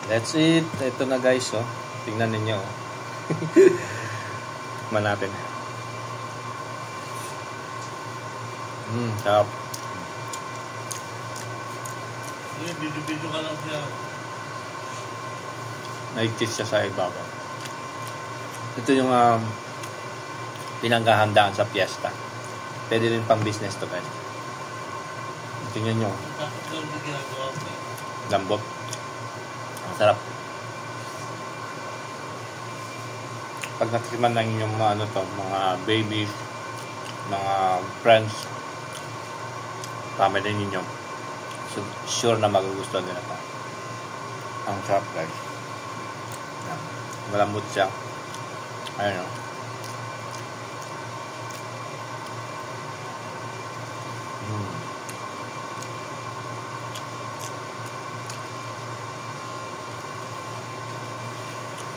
That's it. Ito na guys, oh. Tingnan ninyo. Tikman natin. Sarap. Video ka lang siya. Nag-kiss siya sa ibabaw. Ito yung pinanghahandaan sa piyesta. Pwede rin pang business to guys. Tingnan nyo. Lambot. Ang sarap. Pag natikiman na inyong mga babies, mga friends, family ninyo, so, sure na magugustuhan nila ito. Ang sarap guys. Yan. Malambot siya. Ayun o.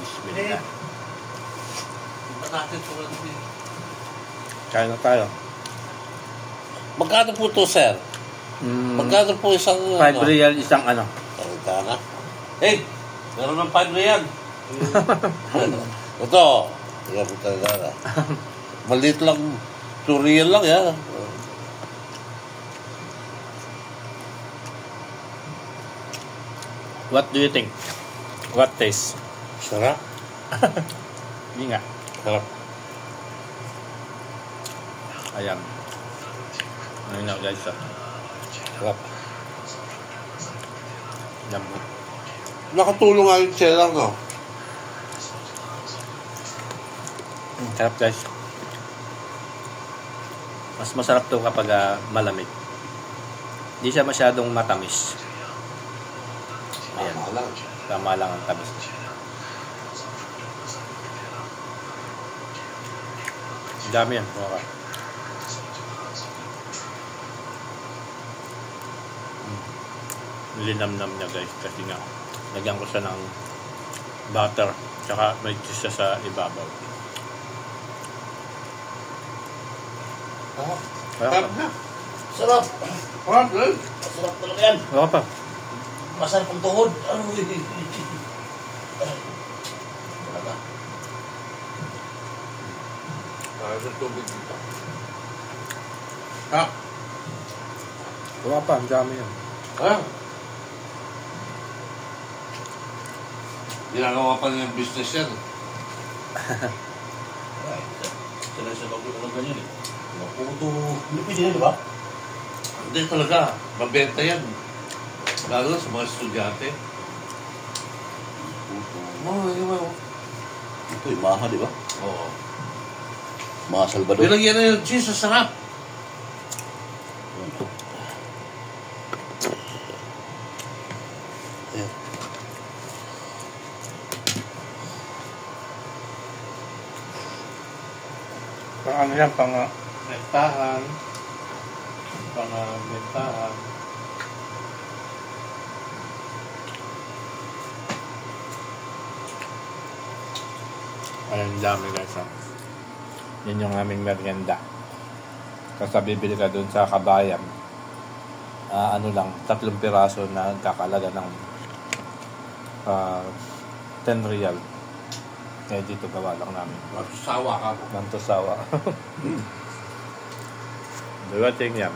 Bismillah. Kaya na tayo. Magkano po to, sir? Magkano po isang 5 real isang ano? Tara. Hey! Meron ng 5 real. Ito. Yan po talaga. Maliit lang. 2 real lang yan. What do you think? What taste? Sarap. Hindi nga. Sarap. Ayan. Ayun na guys. Sarap. Lambot. Nakatulong nga yung cheddar, no? Sarap guys. Mas masarap to kapag malamig. Hindi siya masyadong matamis. Ayan. Tama lang ang tamis. Dami yan. Okay. Linamnam niya guys. Kasi nga, lagyan ko siya ng butter. Tsaka may cheese siya sa ibabaw. Sarap na. Sarap. Sarap rin. Masarap talaga yan. Okay pa. Masarap ang tuhod. Ano yun? Talaga. Sa tubig dito. Ha? Okay pa. Ang dami yan. Ha? Ginagawa pa niya yung business yan. Sila sa bago ng ganyan eh. Puto. Hindi pwede yun, di ba? Hindi talaga. Mabenta yan. Lalo sa mga estudyante. Ito yung maha, di ba? Oo. Maha Salvador. Bilagyan na yung cheese. Sarap. Ayan. Pang ano yan, pang mentahan. Pang mentahan. Ayun, dami guys. Yan yung aming merienda. Kasi bibili ka dun sa Kabayan. Ano lang, 3 piraso na kakalaga ng 10 real. Eh, dito gawa lang namin. Sawa ka po. Mantosawa. Diba, ting yan?